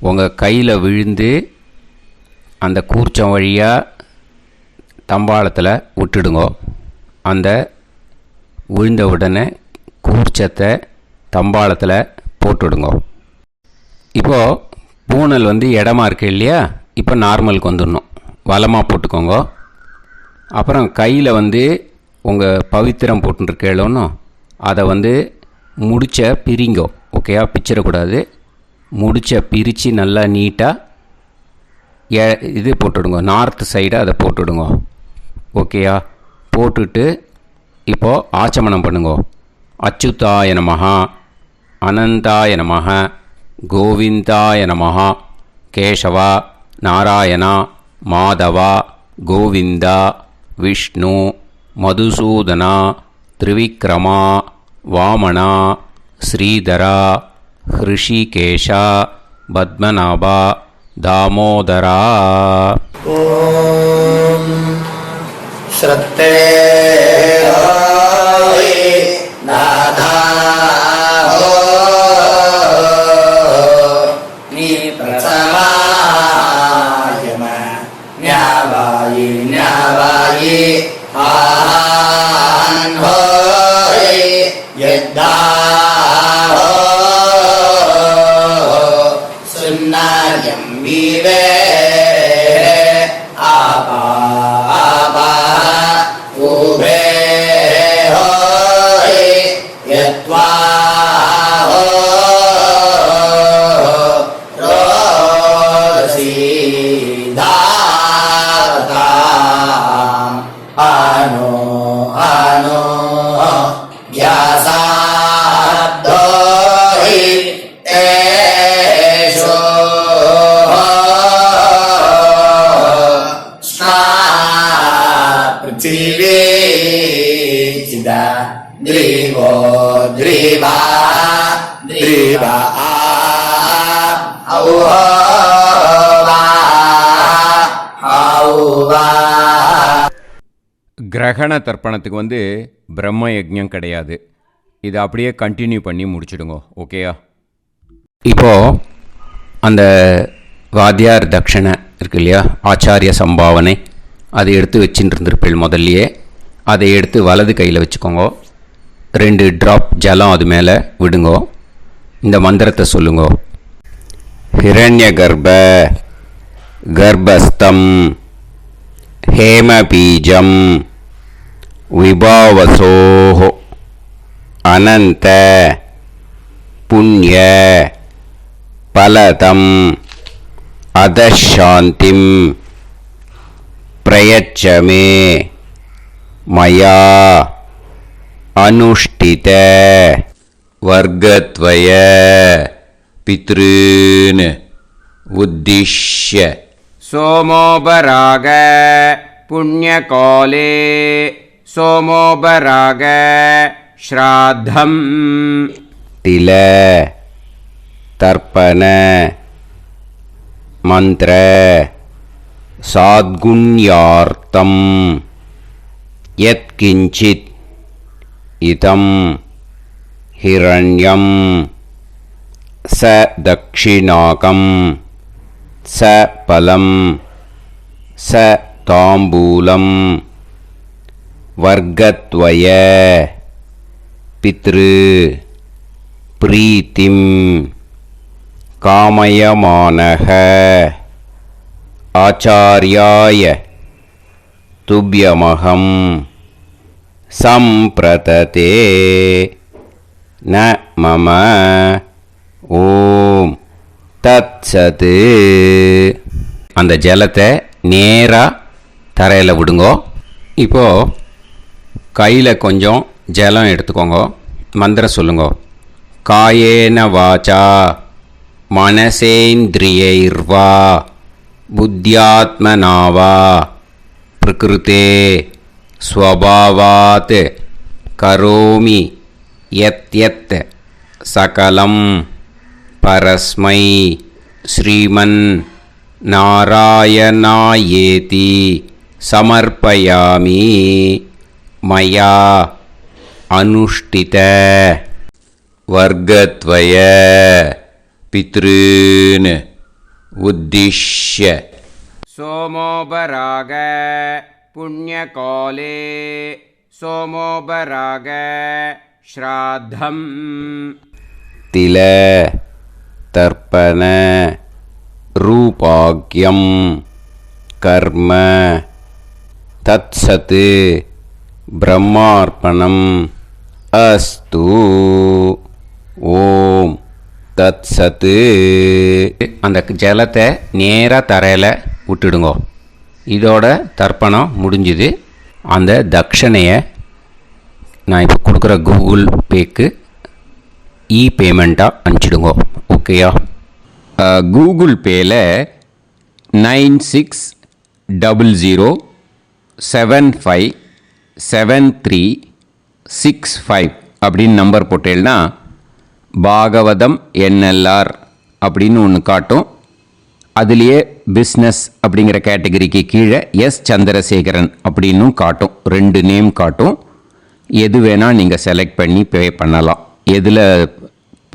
உங்கள் கையில் விழுந்து அந்த கூர்ச்சம் வழியாக தம்பாளத்தில் விட்டுடுங்கோ. அந்த விழுந்த உடனே கூர்ச்சத்தை தம்பாளத்தில் போட்டுடுங்கோ. இப்போது பூனல் வந்து இடமா இருக்கு இல்லையா, இப்போ நார்மலுக்கு வந்துடணும். வலமாக போட்டுக்கோங்க. அப்புறம் கையில் வந்து உங்கள் பவித்திரம் போட்டுருக்கேளோன்னு அதை வந்து முடிச்ச பிரிங்கோ. ஓகேயா? பிச்சிடக்கூடாது. முடிச்ச பிரித்து நல்லா நீட்டாக இது போட்டுடுங்க. நார்த் சைடு அதை போட்டுடுங்க. ஓகேயா? போட்டுட்டு இப்போது ஆச்சமனம் பண்ணுங்க. அச்சுதாய நமஹ, அனந்தாய நமஹ, கோவிந்தாய நமஹ, கேசவா, நாராயணா, மாதவா, கோவிந்தா, விஷ்ணு, மதுசூதனா, திரிவிக்ரமா, வாமனா, ஸ்ரீதரா, ஹிருஷிகேஷா, பத்மநாபா, தாமோதரா. ஓம் ஸ்ரத்தே நாதா நீ பிரசமாயம ஞாவாயி ஞாவாயி ஆஹான் ஹோய் யத்தா சுன்னாயம் வீவே ஆபா ஆபா உபே ஹோய் யத்வா ரோசி தாவதாம் அனோ அனோ வ்யாசாப்தோஹி தேஷோ ஸ்னா பிருத்திவி சிதா த்ரிவோ த்ரிவா த்ரிவா ஔவா ஔவா. கிரகண தர்ப்பணத்துக்கு வந்து பிரம்ம யஜ்ஞம் கிடையாது. இதை அப்படியே கண்டினியூ பண்ணி முடிச்சிடுங்க. ஓகேயா? இப்போது அந்த வாத்தியார் தட்சணை இருக்கு இல்லையா, ஆச்சாரிய சம்பாவனை, அதை எடுத்து வச்சுட்டு இருந்திருப்பேள் முதல்லையே. அதை எடுத்து வலது கையில் வச்சுக்கோங்க. 2 ட்ராப் ஜலம் அது மேலே விடுங்கோ. இந்த மந்திரத்தை சொல்லுங்கோ. ஹிரண்ய கர்ப்ப கர்ப்பஸ்தம் ஹேமபீஜம் விபாவசோஹோ அனந்த புண்ணிய பலதம் அதசாந்திம் பிரயச்சமே மயா அனுஷ்டித வர்க்கத்வய பித்ருன் உத்திஷ்ய சோமோபராக புண்ணியகாலே சோமோபராக ஸ்ராத்தம் தில தர்ப்பண மந்திர சாத்குண்யார்த்தம் யத்கிஞ்சித் இதம் ஹிரண்யம் ச தக்ஷிணாகம் ச பலம் ச தாம்பூலம் வர்க்கத்வய பித்ரு பிரீத்திம் காமயமானக ஆச்சார்யாய துப்யமகம் சம்பிரததே ந மம ஓம் தத்சத். அந்த ஜலத்தை நேராக தரையில் விடுங்கோ. இப்போது கையில் கொஞ்சம் ஜலம் எடுத்துக்கோங்க. மந்திரம் சொல்லுங்க. காயேன வாச்சா மனசேந்திரியைர்வா புத்தியாத்மனாவா பிரகிருதே ஸ்வபாவாத் கரோமி யத் யத் சகலம் பரஸ்மை ஸ்ரீமன் நாராயணாயேதி சமர்ப்பயாமி மயா அனுஷ்டித வர்க்கத்வய பித்ருன் உத்திஷ்ய சோமோபராக புண்ணியகாலே சோமோபராக ஸ்ராத்தம் தில தர்ப்பண ரூபாக்யம் கர்ம தத்சத் பிரம்மார்ப்பணம் அஸ்து. ஓம் தத்சத். அந்த ஜலத்தை நேராக தரையில் விட்டுடுங்க. இதோட தர்ப்பணம் முடிஞ்சுது. அந்த தட்சணையை நான் இப்போ கொடுக்குற கூகுள் பேக்கு பேமெண்ட்டாக அனுப்பிச்சிடுங்க. ஓகேயா? கூகுள் பேயில் 9600757365 அப்படின்னு நம்பர் போட்டேன்னா பாகவதம் NLR அப்படின்னு ஒன்று காட்டும். அதுலேயே பிஸ்னஸ் அப்படிங்கிற கேட்டகரிக்கு கீழே எஸ் சந்திரசேகரன் அப்படின்னும் காட்டும். 2 நேம் காட்டும். எது வேணால் நீங்கள் செலக்ட் பண்ணி பே பண்ணலாம். எதில்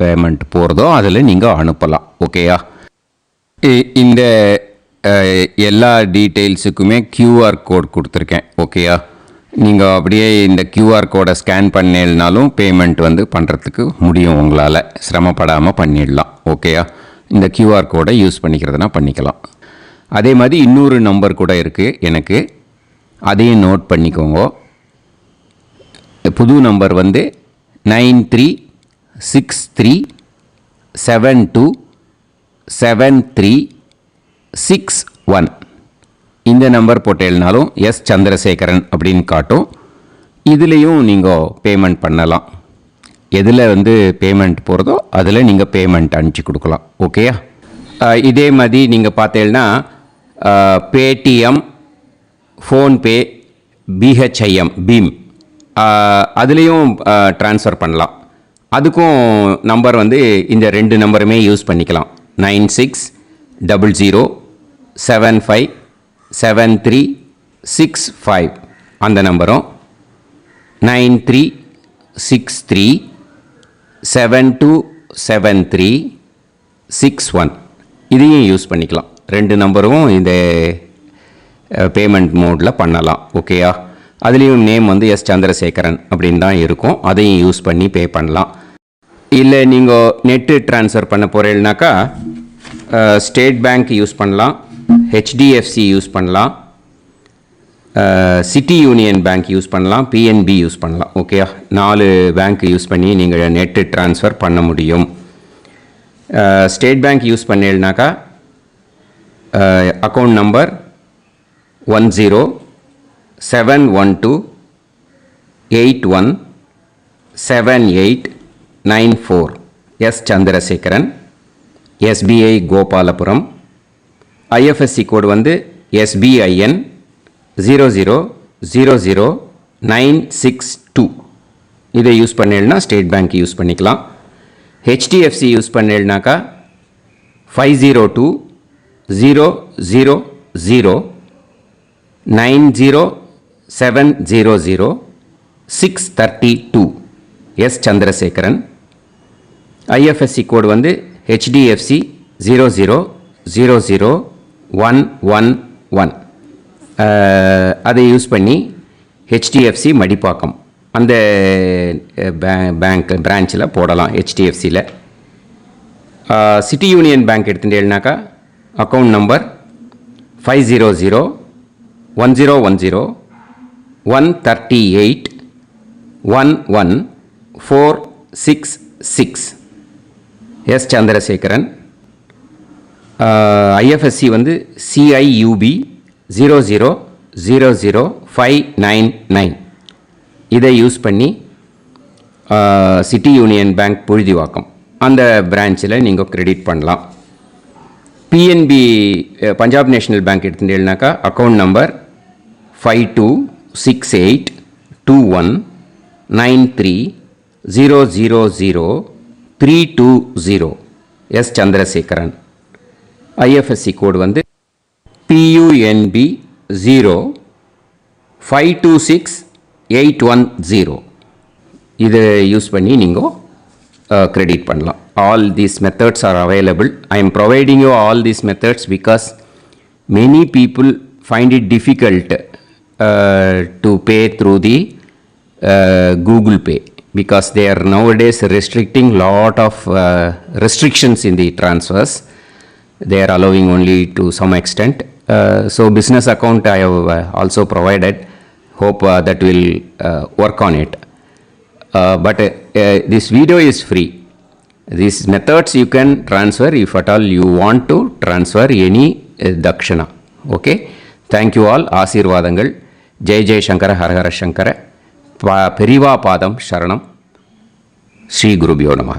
பேமெண்ட் போகிறதோ அதில் நீங்கள் அனுப்பலாம். ஓகேயா? இந்த எல்லா டீட்டெயில்ஸுக்குமே QR கோட் கொடுத்துருக்கேன். ஓகேயா? நீங்கள் அப்படியே இந்த QR கோடை ஸ்கேன் பண்ணேன்னாலும் பேமெண்ட் பண்ணுறதுக்கு முடியும். உங்களால் சிரமப்படாமல் பண்ணிடலாம். ஓகேயா? இந்த QR கோடை யூஸ் பண்ணிக்கிறதுனா பண்ணிக்கலாம். அதே மாதிரி இன்னொரு நம்பர் கூட இருக்குது எனக்கு. அதையும் நோட் பண்ணிக்கோங்க. புது நம்பர் 9363727361. இந்த நம்பர் போட்டேல்னாலும் எஸ் சந்திரசேகரன் அப்படின்னு காட்டும். இதுலேயும் நீங்கள் பேமெண்ட் பண்ணலாம். எதில் பேமெண்ட் போகிறதோ அதில் நீங்கள் பேமெண்ட் அனுப்பிச்சி கொடுக்கலாம். ஓகேயா? இதே மாதிரி நீங்கள் பார்த்தேன்னா பேடிஎம், ஃபோன்பே, பிஹெச்ஐஎம் பீம் அதுலேயும் ட்ரான்ஸ்ஃபர் பண்ணலாம். அதுக்கும் நம்பர் இந்த 2 நம்பருமே யூஸ் பண்ணிக்கலாம். 9600757365 அந்த நம்பரும் 9363727361 இதையும் யூஸ் பண்ணிக்கலாம். 2 நம்பரும் இந்த பேமெண்ட் மோடில் பண்ணலாம். ஓகேயா? அதுலேயும் நேம் எஸ் சந்திரசேகரன் அப்படின்னு தான் இருக்கும். அதையும் யூஸ் பண்ணி பே பண்ணலாம். இல்லை நீங்கள் நெட்டு ட்ரான்ஸ்ஃபர் பண்ண போகிறீங்கனாக்கா ஸ்டேட் பேங்க் யூஸ் பண்ணலாம், HDFC யூஸ் பண்ணலாம், சிட்டி யூனியன் பேங்க் யூஸ் பண்ணலாம், PNB யூஸ் பண்ணலாம். ஓகேயா? 4 பேங்க் யூஸ் பண்ணி நீங்கள் நெட்டு ட்ரான்ஸ்ஃபர் பண்ண முடியும். ஸ்டேட் பேங்க் யூஸ் பண்ணீங்கனாக்கா account number 1071281789 S Chandrasekaran, SBI Gopalapuram. IFSC code SBIN 0000962. இதை யூஸ் பண்ணேன்னா ஸ்டேட் பேங்க் யூஸ் பண்ணிக்கலாம். HDFC யூஸ் பண்ணேன்னாக்கா 5020090700 632 S Chandrasekaran. IFSC code HDFC 00001111 அதை யூஸ் பண்ணி HDFC மடிப்பாக்கம் அந்த பேங்க் பிரான்ச்சில் போடலாம். HDFCயில் சிட்டி யூனியன் பேங்க் எடுத்துட்டேன்னாக்கா account number 5001010381146 S Chandrasekaran. IFSC வந்து CIUB 0000599. இதை யூஸ் பண்ணி சிட்டி யூனியன் பேங்க் புழுதிவாக்கம் அந்த பிரான்ச்சில் நீங்கள் கிரெடிட் பண்ணலாம். PNB பஞ்சாப் நேஷ்னல் பேங்க் எடுத்துட்டேன்னாக்கா account number 52682193000320 S Chandrasekaran. IFSC code வந்து PUNB 0526810. இதை யூஸ் பண்ணி நீங்கள் credit பண்ணலாம். All these methods are available. I am providing you all these methods because many people find it difficult to pay through the Google Pay because they are nowadays restricting lot of restrictions in the transfers. They are allowing only to some extent. So business account I have also provided. Hope that will work on it. But this video is free. These methods you can transfer if at all you want to transfer any dakshana. Okay. Thank you all. ஆசீர்வாதங்கள். ஜெய் ஜெய் சங்கர ஹரஹர சங்கர. பெரிவா பாதம் சரணம். ஸ்ரீ குருபியோ நமஹ.